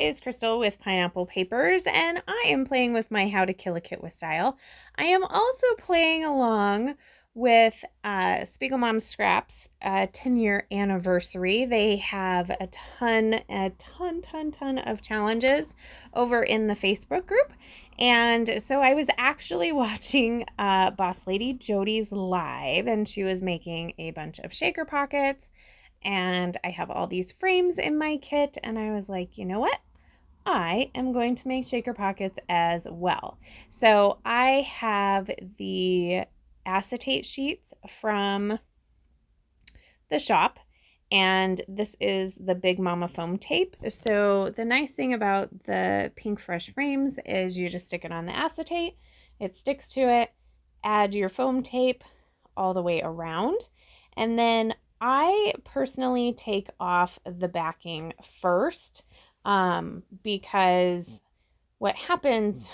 is Crystal with Pineapple Papers, and I am playing with my How to Kill a Kit with Style. I am also playing along with Spiegel Mom Scraps 10-year anniversary. They have a ton of challenges over in the Facebook group. And so I was actually watching Boss Lady Jody's live, and she was making a bunch of shaker pockets. And I have all these frames in my kit, and I was like, you know what? I am going to make shaker pockets as well. So I have the acetate sheets from the shop, and this is the Big Mama foam tape. So the nice thing about the Pink Fresh frames is you just stick it on the acetate, it sticks to it, add your foam tape all the way around, and then I personally take off the backing first, because what happens,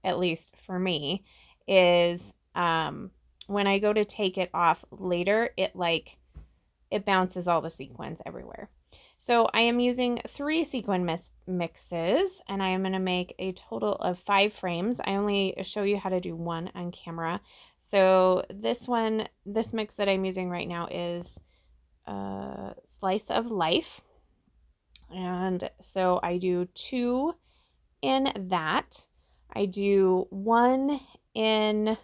at least for me, is when I go to take it off later, it bounces all the sequins everywhere. So I am using 3 sequin mixes, and I am going to make a total of 5 frames. I only show you how to do 1 on camera. So this mix that I'm using right now is Slice of Life. And so I do 2 in that. I do 1 in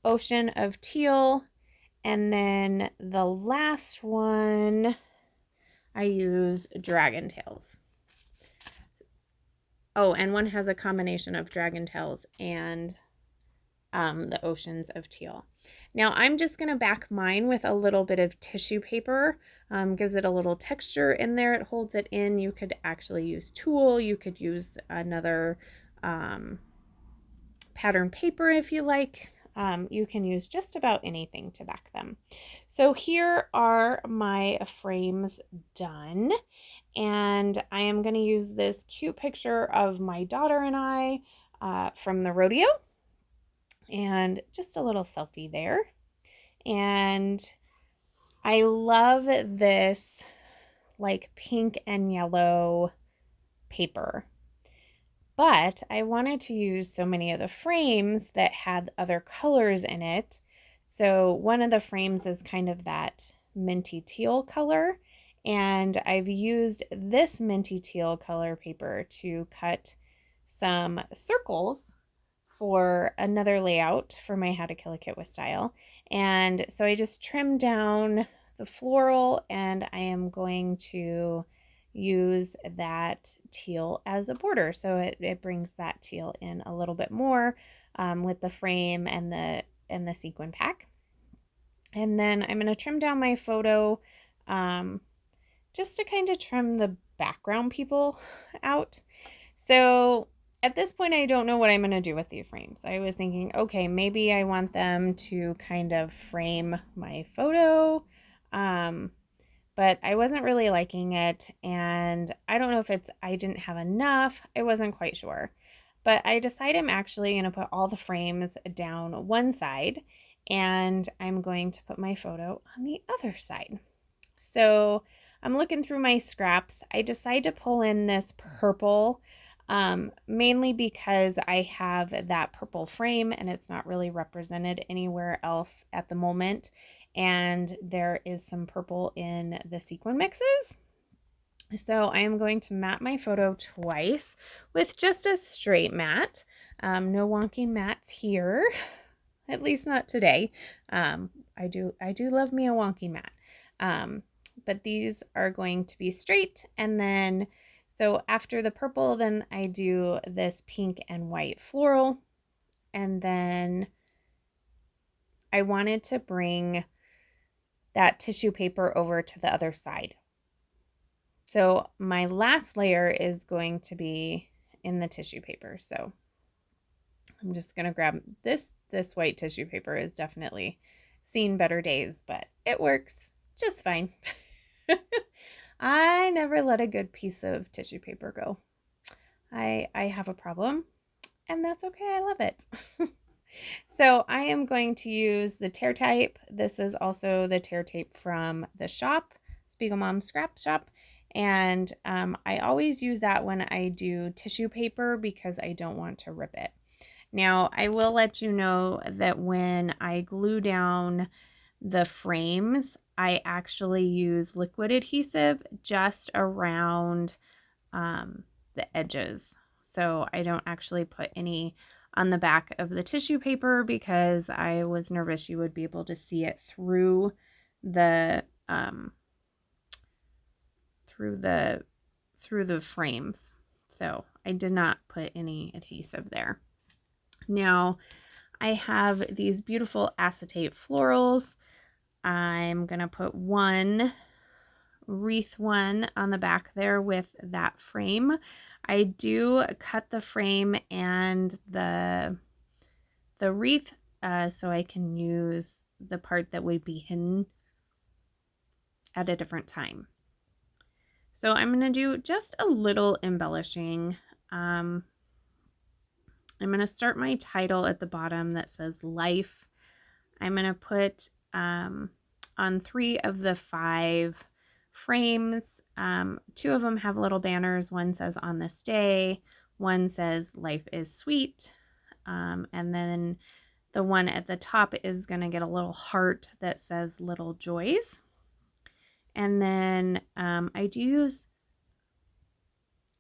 Ocean of Teal, and then the last one I use Dragon Tails. Oh, and one has a combination of Dragon Tails and the Oceans of Teal. Now I'm just going to back mine with a little bit of tissue paper. Gives it a little texture in there. It holds it in. You could actually use tulle. You could use another pattern paper if you like. You can use just about anything to back them. So here are my frames done. And I am going to use this cute picture of my daughter and I from the rodeo. And just a little selfie there. And I love this like pink and yellow paper. But I wanted to use so many of the frames that had other colors in it. So one of the frames is kind of that minty teal color. And I've used this minty teal color paper to cut some circles for another layout for my How to Kill a Kit with Style. And so I just trimmed down the floral, and I am going to use that teal as a border. So it brings that teal in a little bit more with the frame and the sequin pack. And then I'm going to trim down my photo just to kind of trim the background people out. So at this point, I don't know what I'm going to do with these frames. I was thinking, okay, maybe I want them to kind of frame my photo, but I wasn't really liking it, and I don't know if I didn't have enough. I wasn't quite sure, but I decided I'm actually going to put all the frames down one side, and I'm going to put my photo on the other side. So I'm looking through my scraps. I decided to pull in this purple, mainly because I have that purple frame and it's not really represented anywhere else at the moment. And there is some purple in the sequin mixes. So I am going to mat my photo twice with just a straight mat. No wonky mats here, at least not today. I do love me a wonky mat. But these are going to be straight, and then so after the purple, then I do this pink and white floral, and then I wanted to bring that tissue paper over to the other side. So my last layer is going to be in the tissue paper. So I'm just going to grab this white tissue paper. Is definitely seen better days, but it works just fine. I never let a good piece of tissue paper go. I have a problem, and that's okay. I love it. So I am going to use the tear tape. This is also the tear tape from the shop, Spiegel Mom Scrap Shop. And I always use that when I do tissue paper because I don't want to rip it. Now, I will let you know that when I glue down the frames, I actually use liquid adhesive just around the edges. So I don't actually put any on the back of the tissue paper because I was nervous you would be able to see it through the through the frames. So I did not put any adhesive there. Now I have these beautiful acetate florals. I'm gonna put one wreath one on the back there with that frame. I do cut the frame and the wreath so I can use the part that would be hidden at a different time. So I'm going to do just a little embellishing. I'm going to start my title at the bottom that says life. I'm going to put on 3 of the 5 frames. 2 of them have little banners. One says on this day, one says life is sweet. And then the one at the top is going to get a little heart that says little joys. And then I do use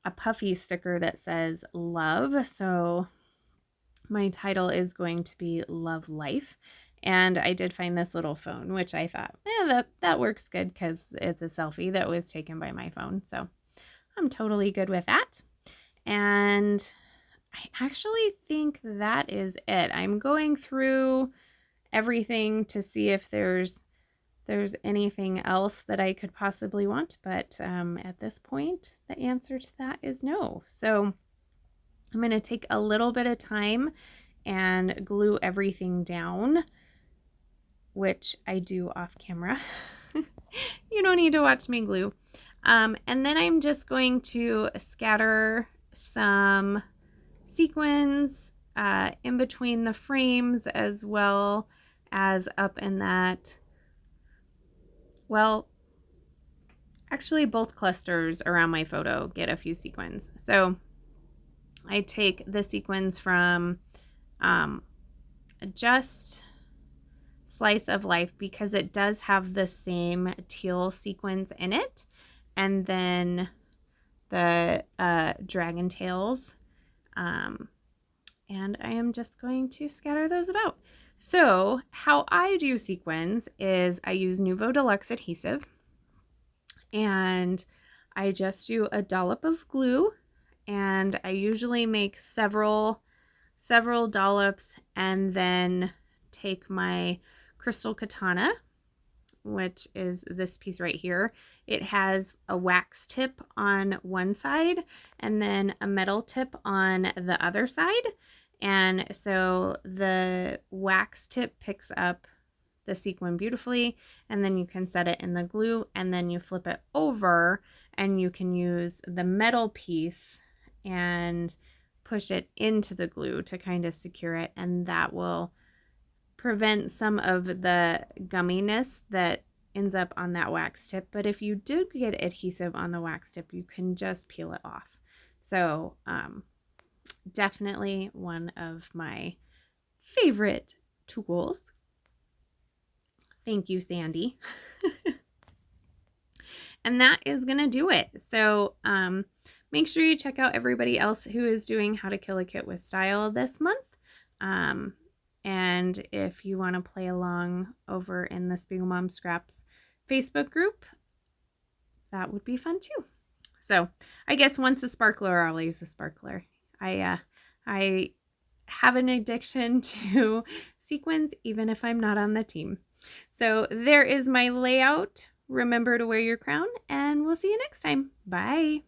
a puffy sticker that says love. So my title is going to be Love Life. And I did find this little phone, which I thought, that works good because it's a selfie that was taken by my phone. So I'm totally good with that. And I actually think that is it. I'm going through everything to see if there's anything else that I could possibly want. But at this point, the answer to that is no. So I'm going to take a little bit of time and glue everything down, which I do off camera. You don't need to watch me glue. And then I'm just going to scatter some sequins in between the frames as well as up in that, well, actually both clusters around my photo get a few sequins. So I take the sequins from just Slice of Life because it does have the same teal sequins in it, and then the dragon tails, and I am just going to scatter those about. So how I do sequins is I use Nuvo Deluxe adhesive, and I just do a dollop of glue, and I usually make several dollops, and then take my Crystal Katana, which is this piece right here. It has a wax tip on one side and then a metal tip on the other side. And so the wax tip picks up the sequin beautifully, and then you can set it in the glue, and then you flip it over and you can use the metal piece and push it into the glue to kind of secure it, and that will prevent some of the gumminess that ends up on that wax tip. But if you do get adhesive on the wax tip, you can just peel it off. So definitely one of my favorite tools. Thank you, Sandy. And that is gonna do it. So make sure you check out everybody else who is doing How to Kill a Kit with Style this month. And if you want to play along over in the Spiegel Mom Scraps Facebook group, that would be fun too. So I guess once a sparkler, always a sparkler. I have an addiction to sequins, even if I'm not on the team. So there is my layout. Remember to wear your crown, and we'll see you next time. Bye.